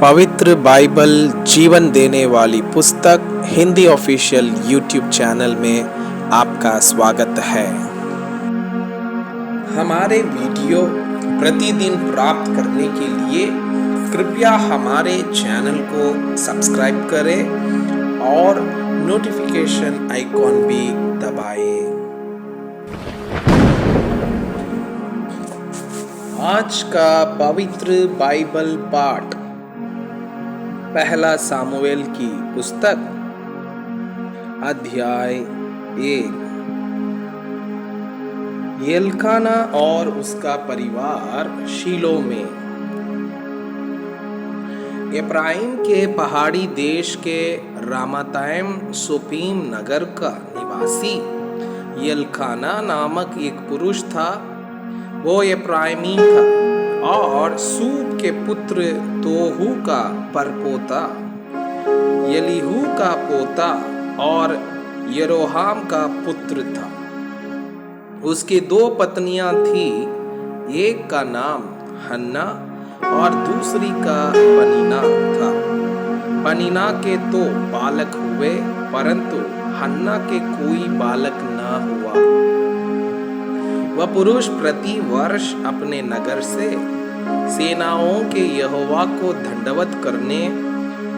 पवित्र बाइबल जीवन देने वाली पुस्तक हिंदी ऑफिशियल यूट्यूब चैनल में आपका स्वागत है। हमारे वीडियो प्रतिदिन प्राप्त करने के लिए कृपया हमारे चैनल को सब्सक्राइब करें और नोटिफिकेशन आइकॉन भी दबाएं। आज का पवित्र बाइबल पाठ पहला सामुएल की पुस्तक अध्याय 1। एल्काना और उसका परिवार शीलो में। एफ्राइम के पहाड़ी देश के रामातैम सोपीम नगर का निवासी एल्काना नामक एक पुरुष था। वो एफ्राइमी था और सूब के पुत्र तोहू का परपोता, यलीहू का पोता और यरोहाम का पुत्र था। उसकी 2 पत्नियां थी, एक का नाम हन्ना और दूसरी का पनीना था। पनीना के तो बालक हुए, परंतु हन्ना के कोई बालक न हुआ। वह पुरुष प्रति वर्ष अपने नगर से सेनाओं के यहोवा को दंडवत करने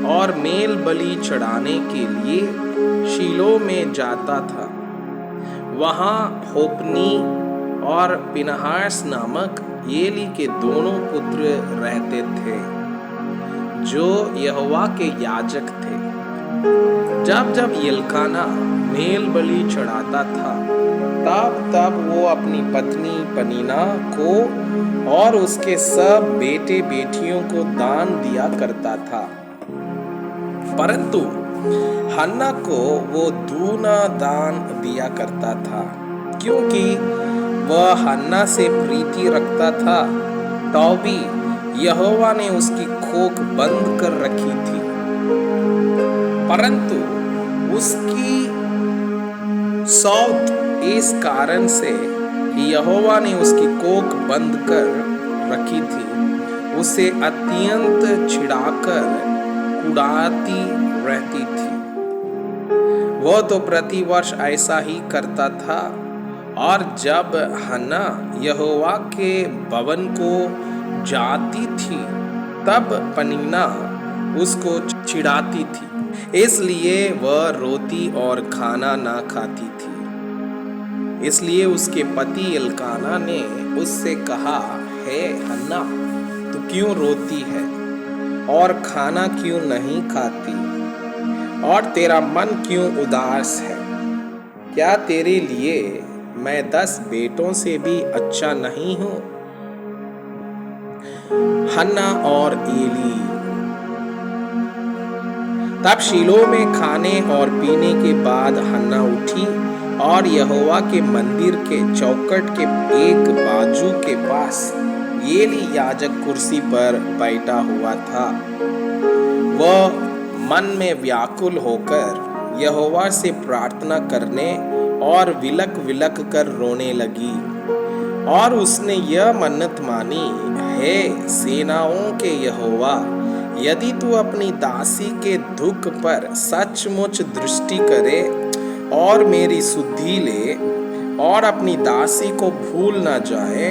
और मेल बलि चढ़ाने के लिए शीलो में जाता था। वहां होपनी और पिनहास नामक एली के दोनों पुत्र रहते थे, जो यहोवा के याजक थे। जब जब एल्काना मेल बलि चढ़ाता था, तब वो अपनी पत्नी पनीना को और उसके सब बेटे बेटियों को दान दिया करता था, परंतु हन्ना को वो दूना दान दिया करता था, क्योंकि वह हन्ना से प्रीति रखता था। तो भी यहोवा ने उसकी खोक बंद कर रखी थी, परंतु उसकी सौत इस कारण से कि यहोवा ने उसकी कोख बंद कर रखी थी, उसे अत्यंत चिढ़ाकर कुढ़ाती रहती थी। वह तो प्रतिवर्ष ऐसा ही करता था, और जब हन्ना यहोवा के भवन को जाती थी, तब पनीना उसको चिढ़ाती थी, इसलिए वह रोती और खाना ना खाती थी। इसलिए उसके पति एल्काना ने उससे कहा, हे हन्ना, तू क्यों रोती है और खाना क्यों नहीं खाती, और तेरा मन क्यों उदास है? क्या तेरे लिए मैं 10 बेटों से भी अच्छा नहीं हूं? हन्ना और एली। तब शीलो में खाने और पीने के बाद हन्ना उठी और यहोवा के मंदिर के चौखट के एक बाजू के पास एली याजक कुर्सी पर बैठा हुआ था। वह मन में व्याकुल होकर यहोवा से प्रार्थना करने और विलक विलक कर रोने लगी, और उसने यह मन्नत मानी, हे सेनाओं के यहोवा, यदि तू अपनी दासी के दुख पर सचमुच दृष्टि करे और मेरी सुधि ले और अपनी दासी को भूल ना जाए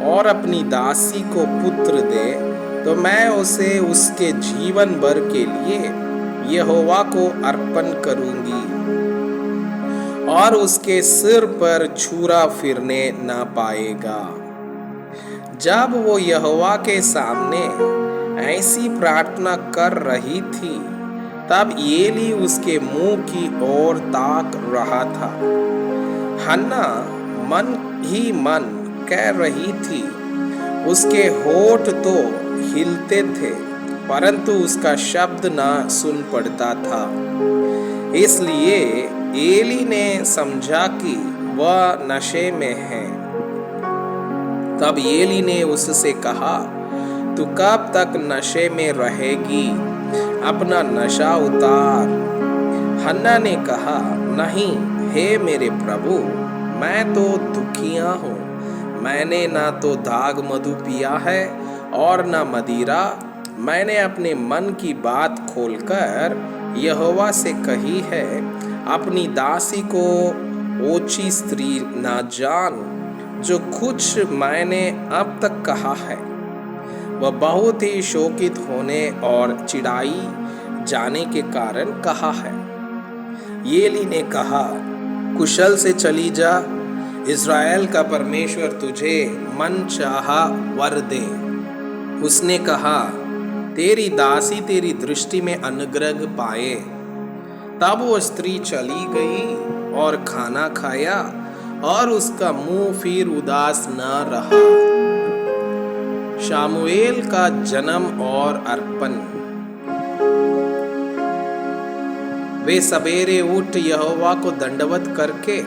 और अपनी दासी को पुत्र दे, तो मैं उसे उसके जीवन भर के लिए यहोवा को अर्पण करूंगी और उसके सिर पर छुरा फिरने ना पाएगा। जब वो यहोवा के सामने ऐसी प्रार्थना कर रही थी, तब एली उसके मुंह की ओर ताक रहा था। हन्ना मन ही मन कह रही थी, उसके होठ तो हिलते थे, परंतु उसका शब्द ना सुन पड़ता था। इसलिए एली ने समझा कि वह नशे में है। तब एली ने उससे कहा, तू कब तक नशे में रहेगी? अपना नशा उतार। हन्ना ने कहा, नहीं हे मेरे प्रभु, मैं तो दुखिया हूँ। मैंने ना तो दाग मधु पिया है और ना मदिरा, मैंने अपने मन की बात खोलकर यहोवा से कही है, अपनी दासी को ओछी स्त्री ना जान। जो कुछ मैंने अब तक कहा है वह बहुत ही शोकित होने और चिढ़ाई जाने के कारण कहा है। येली ने कहा, कुशल से चली जा, इज़राइल का परमेश्वर तुझे मन चाहा वर दे। उसने कहा, तेरी दासी तेरी दृष्टि में अनुग्रह पाए। तब वो स्त्री चली गई और खाना खाया और उसका मुंह फिर उदास न रहा। शामुएल का जन्म और अर्पण। वे सवेरे उठ यहोवा को दंडवत करके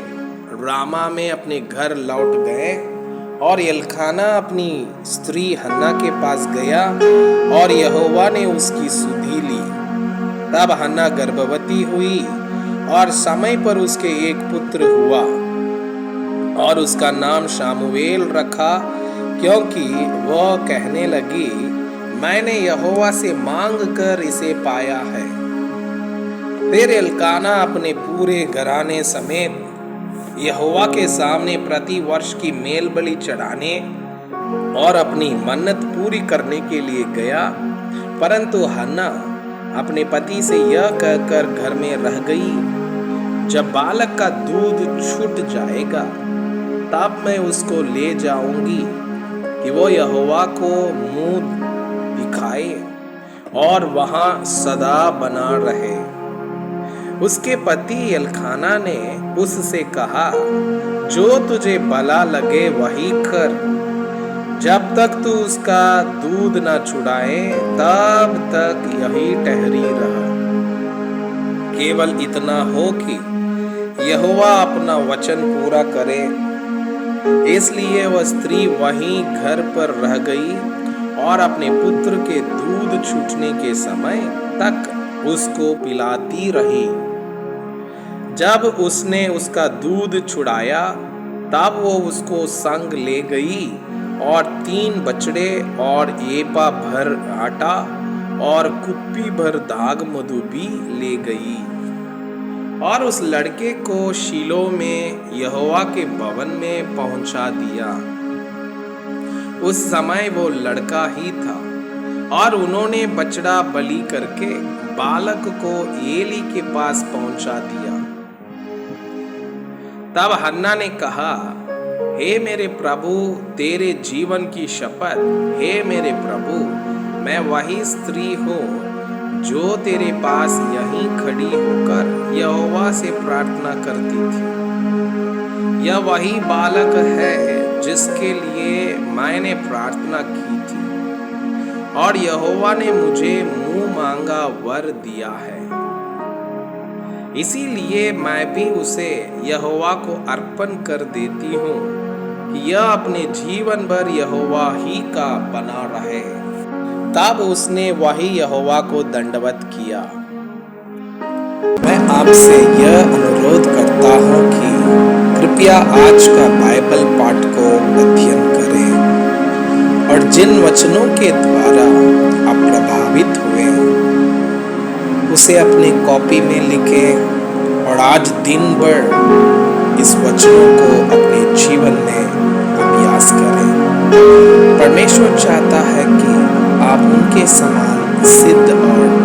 रामा में अपने घर लौट गए और एल्काना अपनी स्त्री हन्ना के पास गया और यहोवा ने उसकी सुधि ली। तब हन्ना गर्भवती हुई और समय पर उसके एक पुत्र हुआ और उसका नाम शामुएल रखा, क्योंकि वह कहने लगी, मैंने यहोवा से मांग कर इसे पाया है। फिर एल्काना अपने पूरे घराने समेत यहोवा के सामने प्रति वर्ष की मेल बलि चढ़ाने और अपनी मन्नत पूरी करने के लिए गया, परंतु हन्ना अपने पति से यह कहकर घर में रह गई, जब बालक का दूध छूट जाएगा तब मैं उसको ले जाऊंगी कि वो यहोवा को मुंह दिखाए और वहां सदा बना रहे। उसके पति एल्काना ने उससे कहा, जो तुझे भला लगे वही कर, जब तक तू उसका दूध न छुड़ाए तब तक यही ठहरी रह। केवल इतना हो कि यहोवा अपना वचन पूरा करे। इसलिए वह स्त्री वहीं घर पर रह गई और अपने पुत्र के दूध छूटने के समय तक उसको पिलाती रही। जब उसने उसका दूध छुड़ाया तब वो उसको संग ले गई और 3 बछड़े और एपा भर आटा और कुप्पी भर दाग मधु भी ले गई और उस लड़के को शीलो में यहोवा के भवन में पहुंचा दिया। उस समय वो लड़का ही था और उन्होंने बछड़ा बलि करके बालक को एली के पास पहुंचा दिया। तब हन्ना ने कहा, हे मेरे प्रभु, तेरे जीवन की शपथ, हे मेरे प्रभु, मैं वही स्त्री हूँ जो तेरे पास यहीं खड़ी होकर यहोवा से प्रार्थना करती थी। यह वही बालक है जिसके लिए मैंने प्रार्थना की थी और यहोवा ने मुझे मुंह मांगा वर दिया है। इसीलिए मैं भी उसे यहोवा को अर्पण कर देती हूँ कि यह अपने जीवन भर यहोवा ही का बना रहे। तब उसने वही यहोवा को दंडवत किया। मैं आपसे यह अनुरोध करता हूँ कि कृपया आज का बाइबल पाठ को अध्ययन करें और जिन वचनों के द्वारा आप प्रभावित हुए उसे अपने कॉपी में लिखें और आज दिन भर इस वचनों को अपने जीवन में अभ्यास करें। परमेश्वर चाहता है कि आप उनके समान सिद्ध और